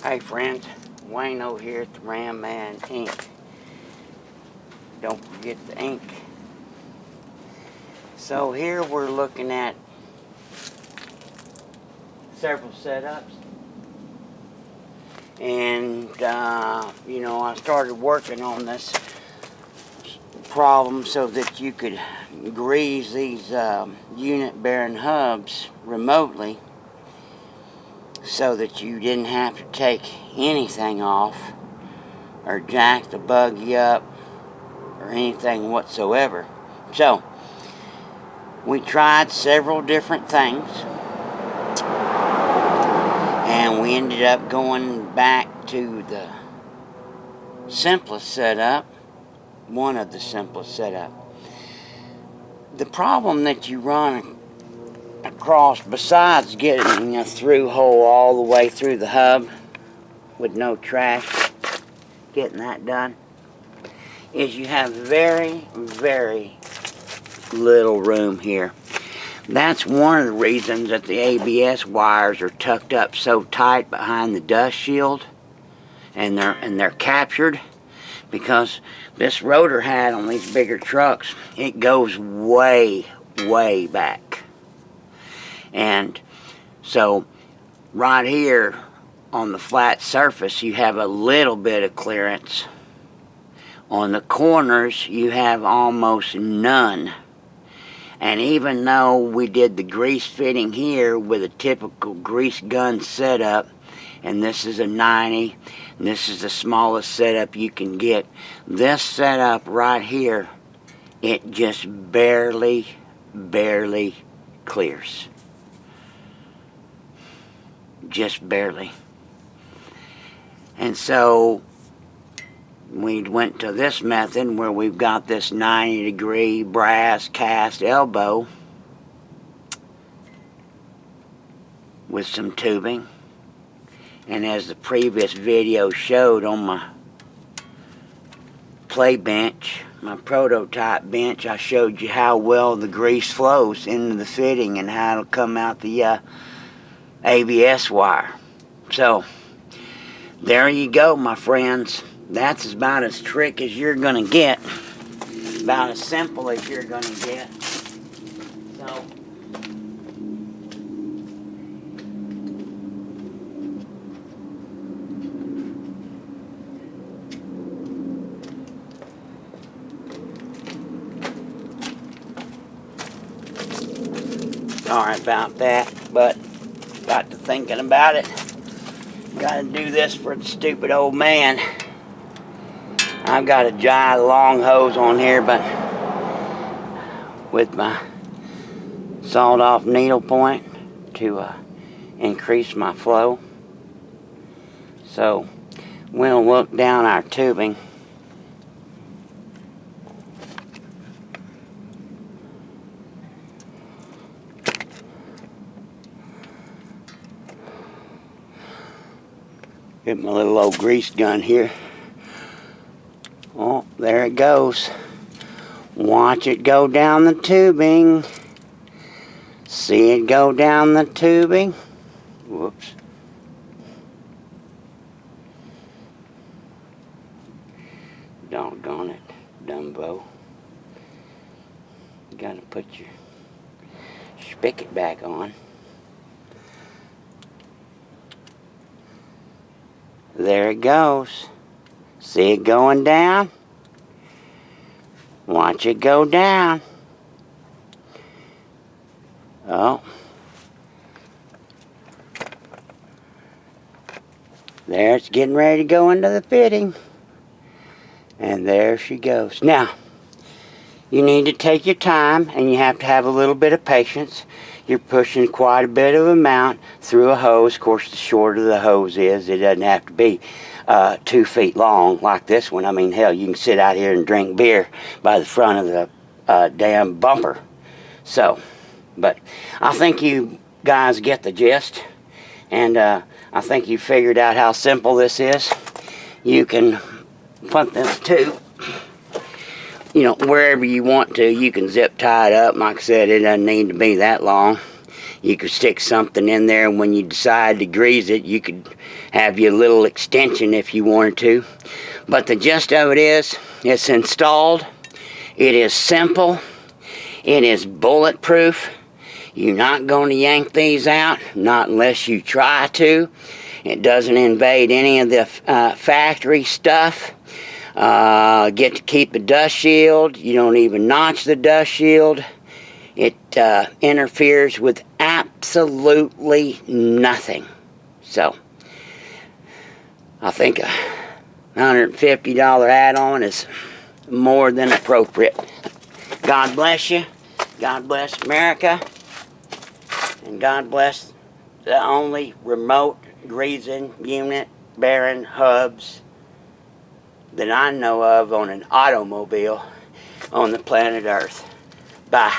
Hey friends, Wayne over here at the Ram Man Inc. Don't forget the ink. So here we're looking at several setups. And, I started working on this problem so that you could grease these unit bearing hubs remotely, so that you didn't have to take anything off or jack the buggy up or anything whatsoever. So we tried several different things, and we ended up going back to the simplest setup, one of the simplest setup. The problem that you run across, besides getting a through hole all the way through the hub with no trash, getting that done, is you have very, very little room here. That's one of the reasons that the ABS wires are tucked up so tight behind the dust shield, and they're captured, because this rotor hat on these bigger trucks, it goes way, way back. And so right here on the flat surface you have a little bit of clearance. On the corners you have almost none. And even though we did the grease fitting here with a typical grease gun setup, and this is a 90, and this is the smallest setup you can get, this setup right here, it just barely clears. Just barely. And so we went to this method where we've got this 90-degree brass cast elbow with some tubing. And as the previous video showed, on my play bench, my prototype bench, I showed you how well the grease flows into the fitting and how it'll come out the ABS wire. So there you go, my friends. That's about as trick as you're gonna get, about as simple as you're gonna get. So sorry about that, but got to thinking about it. Gotta do this for the stupid old man. I've got a giant long hose on here, but with my sawed off needle point to increase my flow. So we'll look down our tubing. Get my little old grease gun here. Oh, there it goes. Watch it go down the tubing. See it go down the tubing. Whoops. Doggone it, Dumbo. You gotta put your spigot back on. There it goes. See it going down? Watch it go down. Oh. There, it's getting ready to go into the fitting. And there she goes. Now, you need to take your time, and you have to have a little bit of patience. You're pushing quite a bit of amount through a hose. Of course, the shorter the hose is, it doesn't have to be 2 feet long like this one. I mean, hell, you can sit out here and drink beer by the front of the damn bumper. So, but I think you guys get the gist, and I think you figured out how simple this is. You can put this tube, wherever you want to. You can zip tie it up. Like I said, it doesn't need to be that long. You could stick something in there, and when you decide to grease it, you could have your little extension if you wanted to. But the gist of it is, it's installed. It is simple. It is bulletproof. You're not going to yank these out, not unless you try to. It doesn't invade any of the factory stuff. Get to keep the dust shield. You don't even notch the dust shield. It interferes with absolutely nothing. So, I think a $150 add-on is more than appropriate. God bless you. God bless America. And God bless the only remote grazing unit bearing hubs that I know of on an automobile on the planet Earth. Bye.